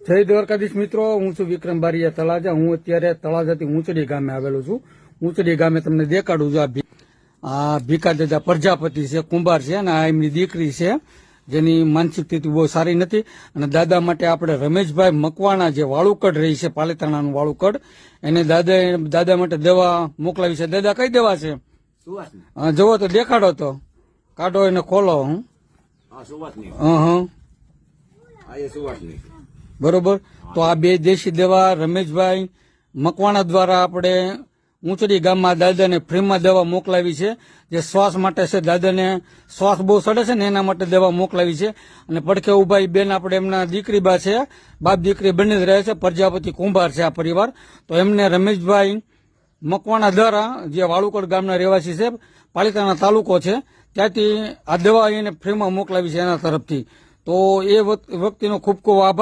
જય દ્વારકાધીશ મિત્રો, હું છું વિક્રમ બારિયા તળાજા. હું અત્યારે તળાજાથી ઊંચડી ગામે આવેલો છું. ઊંચડી ગામે તમને દેખાડું છું. આ ભીખા દાદા પ્રજાપતિ છે, કુંભાર છે, અને આ એમની દીકરી છે, જેની માનસિક સ્થિતિ બહુ સારી નથી. અને દાદા માટે આપણે રમેશભાઈ મકવાણા, જે વાળુકડ રહી છે, પાલીતાણાનું વાળુકડ, એને દાદા માટે દવા મોકલાવી છે. દાદા કઈ દવા છે? જવો તો દેખાડો, તો કાઢો એને ખોલો. બરોબર. તો આ બે દેશી દવા રમેશભાઈ મકવાણા દ્વારા આપણે ઊંચડી ગામમાં દાદાને ફ્રીમાં દવા મોકલાવી છે. જે શ્વાસ માટે છે, દાદાને શ્વાસ બહુ સડે છે ને, એના માટે દવા મોકલાવી છે. અને પડખે ઉભા બેન આપણે એમના દીકરી બા છે, બાપ દીકરી બંને જ રહે છે. પ્રજાપતિ કુંભાર છે આ પરિવાર. તો એમને રમેશભાઈ મકવાણા દ્વારા, જે વાળુકડ ગામના રહેવાસી છે, પાલીતાણા તાલુકો છે, ત્યાંથી આ દવા એને ફ્રીમાં મોકલાવી છે એના તરફથી. તો એ વ્યક્તિનો ખૂબ ખૂબ આભાર.